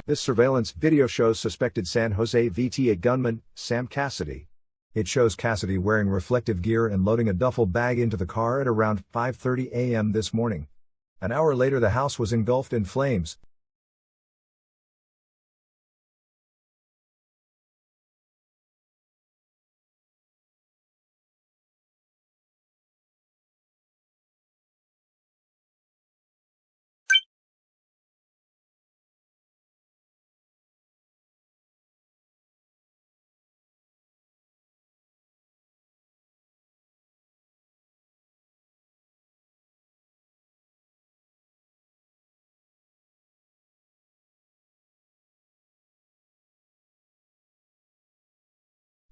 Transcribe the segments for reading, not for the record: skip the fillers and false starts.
This surveillance video shows suspected San Jose VTA gunman, Sam Cassidy. It shows Cassidy wearing reflective gear and loading a duffel bag into the car at around 5:30 a.m. this morning. An hour later, the house was engulfed in flames.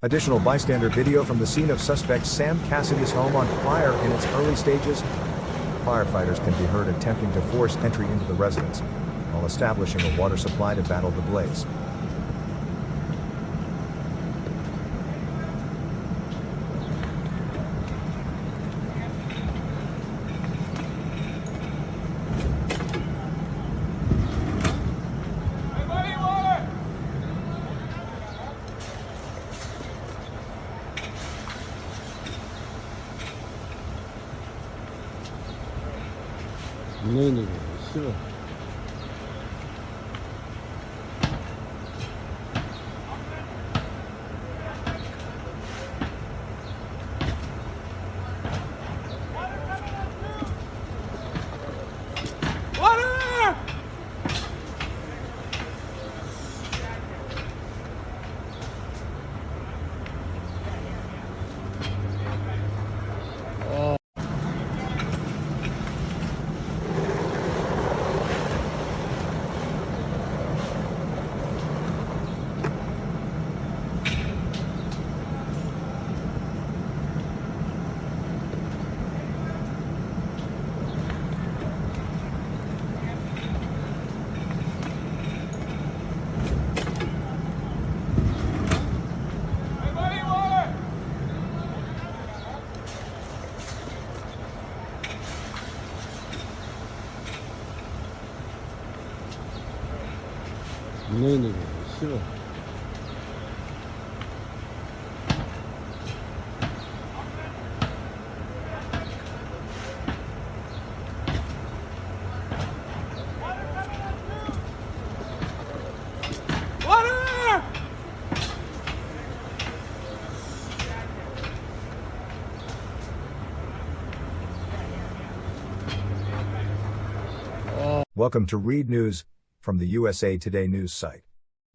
Additional bystander video from the scene of suspect Sam Cassidy's home on fire in its early stages. Firefighters can be heard attempting to force entry into the residence, while establishing a water supply to battle the blaze. 네네, 싫어. 네네, 싫어. Welcome to Read News, from the USA Today news site.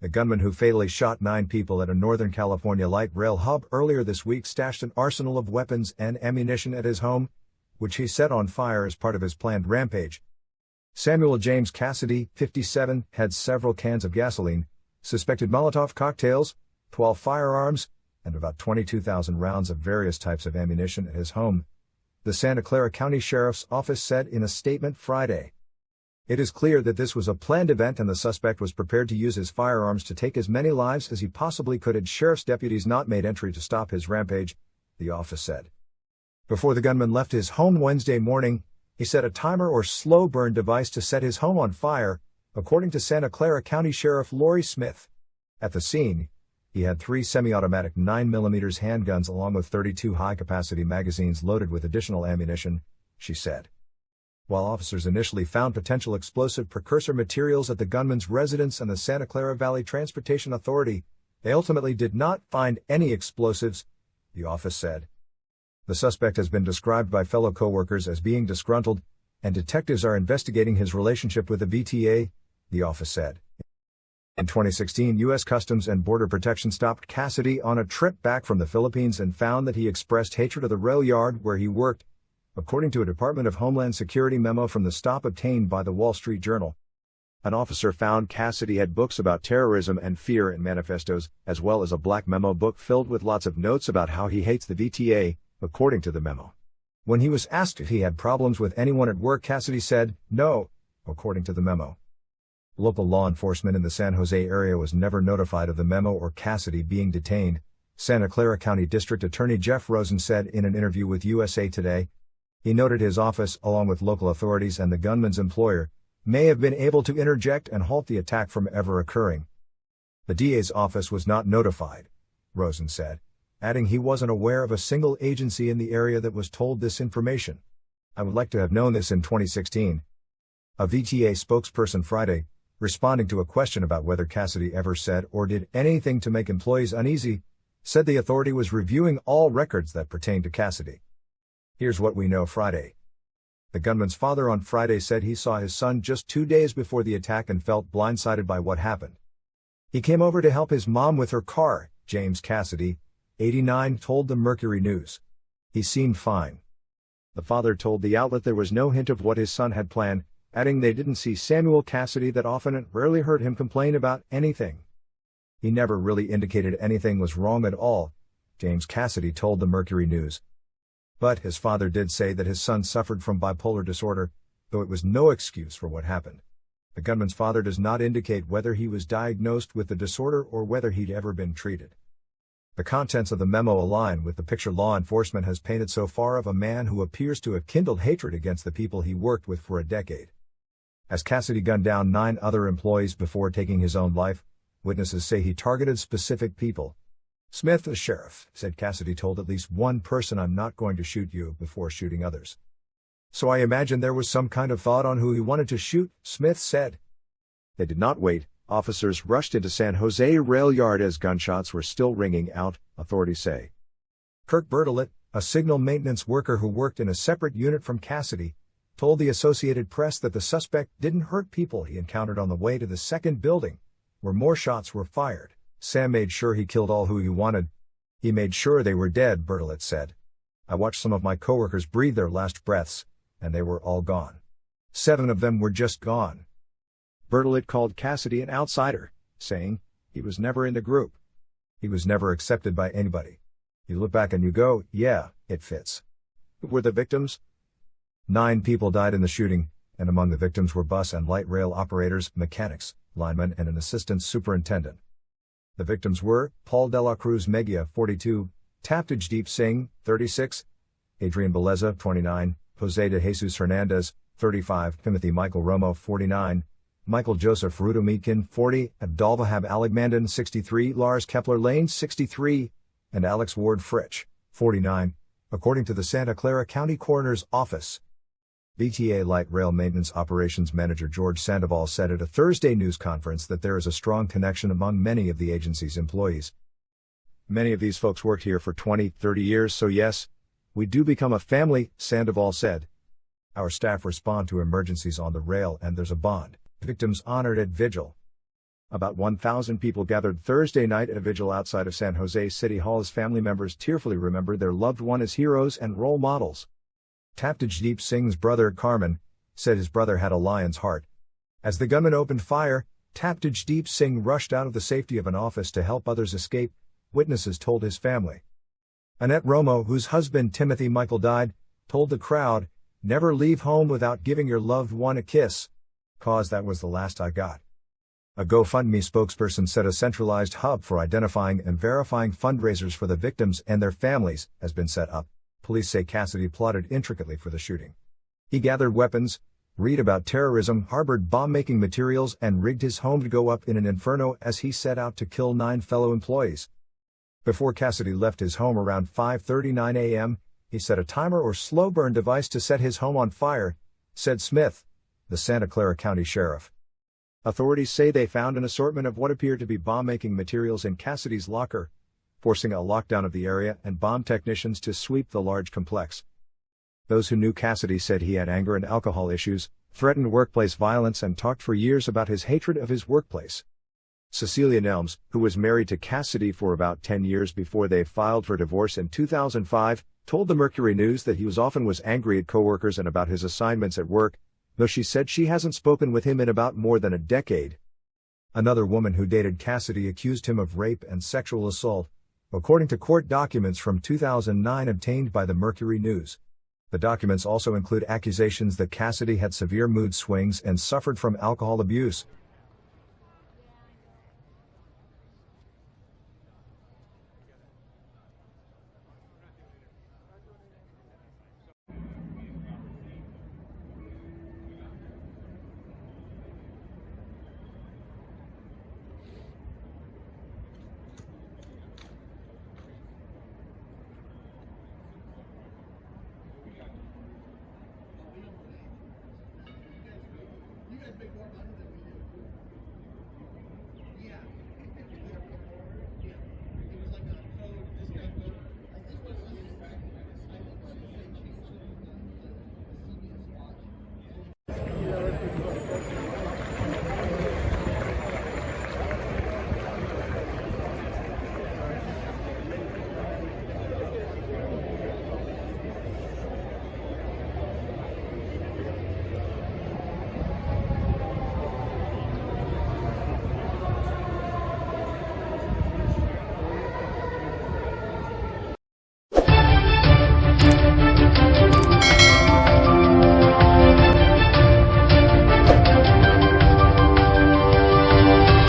The gunman who fatally shot 9 people at a Northern California light rail hub earlier this week stashed an arsenal of weapons and ammunition at his home, which he set on fire as part of his planned rampage. Samuel James Cassidy, 57, had several cans of gasoline, suspected Molotov cocktails, 12 firearms, and about 22,000 rounds of various types of ammunition at his home, the Santa Clara County Sheriff's Office said in a statement Friday. It is clear that this was a planned event and the suspect was prepared to use his firearms to take as many lives as he possibly could had sheriff's deputies not made entry to stop his rampage, the office said. Before the gunman left his home Wednesday morning, he set a timer or slow burn device to set his home on fire, according to Santa Clara County Sheriff Lori Smith. At the scene, he had 3 semi-automatic 9mm handguns along with 32 high-capacity magazines loaded with additional ammunition, she said. While officers initially found potential explosive precursor materials at the gunman's residence and the Santa Clara Valley Transportation Authority, they ultimately did not find any explosives, the office said. The suspect has been described by fellow co-workers as being disgruntled, and detectives are investigating his relationship with the VTA, the office said. In 2016, U.S. Customs and Border Protection stopped Cassidy on a trip back from the Philippines and found that he expressed hatred of the rail yard where he worked, according to a Department of Homeland Security memo from the stop obtained by the Wall Street Journal. An officer found Cassidy had books about terrorism and fear and manifestos, as well as a black memo book filled with lots of notes about how he hates the VTA, according to the memo. When he was asked if he had problems with anyone at work, Cassidy said, "No," according to the memo. Local law enforcement in the San Jose area was never notified of the memo or Cassidy being detained, Santa Clara County District Attorney Jeff Rosen said in an interview with USA Today. He noted his office, along with local authorities and the gunman's employer, may have been able to interject and halt the attack from ever occurring. The DA's office was not notified, Rosen said, adding he wasn't aware of a single agency in the area that was told this information. I would like to have known this in 2016. A VTA spokesperson Friday, responding to a question about whether Cassidy ever said or did anything to make employees uneasy, said the authority was reviewing all records that pertain to Cassidy. Here's what we know Friday. The gunman's father on Friday said he saw his son just 2 days before the attack and felt blindsided by what happened. He came over to help his mom with her car, James Cassidy, 89, told the Mercury News. He seemed fine. The father told the outlet there was no hint of what his son had planned, adding they didn't see Samuel Cassidy that often and rarely heard him complain about anything. He never really indicated anything was wrong at all, James Cassidy told the Mercury News. But his father did say that his son suffered from bipolar disorder, though it was no excuse for what happened. The gunman's father does not indicate whether he was diagnosed with the disorder or whether he'd ever been treated. The contents of the memo align with the picture law enforcement has painted so far of a man who appears to have kindled hatred against the people he worked with for a decade. As Cassidy gunned down 9 other employees before taking his own life, witnesses say he targeted specific people. Smith, the sheriff, said Cassidy told at least one person, "I'm not going to shoot you," before shooting others. So I imagine there was some kind of thought on who he wanted to shoot, Smith said. They did not wait. Officers rushed into San Jose rail yard as gunshots were still ringing out, authorities say. Kirk Bertolet, a signal maintenance worker who worked in a separate unit from Cassidy, told the Associated Press that the suspect didn't hurt people he encountered on the way to the second building, where more shots were fired. Sam made sure he killed all who he wanted. He made sure they were dead, Bertolet said. I watched some of my coworkers breathe their last breaths, and they were all gone. 7 of them were just gone. Bertolet called Cassidy an outsider, saying, he was never in the group. He was never accepted by anybody. You look back and you go, yeah, it fits. Who were the victims? 9 people died in the shooting, and among the victims were bus and light rail operators, mechanics, linemen, and an assistant superintendent. The victims were Paul de la Cruz Megia, 42, Taptijdeep Singh, 36, Adrian Beleza, 29, Jose de Jesus Hernandez, 35, Timothy Michael Romo, 49, Michael Joseph Rudomikin, 40, Abdulvahab Aligmandan, 63, Lars Kepler Lane, 63, and Alex Ward Fritsch, 49, according to the Santa Clara County Coroner's Office. VTA Light Rail Maintenance Operations Manager George Sandoval said at a Thursday news conference that there is a strong connection among many of the agency's employees. Many of these folks worked here for 20, 30 years, so yes, we do become a family, Sandoval said. Our staff respond to emergencies on the rail and there's a bond. Victims honored at vigil. About 1,000 people gathered Thursday night at a vigil outside of San Jose City Hall as family members tearfully remembered their loved one as heroes and role models. Taptijdeep Singh's brother, Carmen, said his brother had a lion's heart. As the gunman opened fire, Taptijdeep Singh rushed out of the safety of an office to help others escape, witnesses told his family. Annette Romo, whose husband Timothy Michael died, told the crowd, "Never leave home without giving your loved one a kiss. 'Cause that was the last I got." A GoFundMe spokesperson said a centralized hub for identifying and verifying fundraisers for the victims and their families has been set up. Police say Cassidy plotted intricately for the shooting. He gathered weapons, read about terrorism, harbored bomb-making materials, and rigged his home to go up in an inferno as he set out to kill 9 fellow employees. Before Cassidy left his home around 5:39 a.m., he set a timer or slow burn device to set his home on fire, said Smith, the Santa Clara County Sheriff. Authorities say they found an assortment of what appeared to be bomb-making materials in Cassidy's locker, forcing a lockdown of the area and bomb technicians to sweep the large complex. Those who knew Cassidy said he had anger and alcohol issues, threatened workplace violence, and talked for years about his hatred of his workplace. Cecilia Nelms, who was married to Cassidy for about 10 years before they filed for divorce in 2005, told the Mercury News that he often was angry at coworkers and about his assignments at work, though she said she hasn't spoken with him in about more than a decade. Another woman who dated Cassidy accused him of rape and sexual assault, according to court documents from 2009 obtained by the Mercury News. The documents also include accusations that Cassidy had severe mood swings and suffered from alcohol abuse. make more money than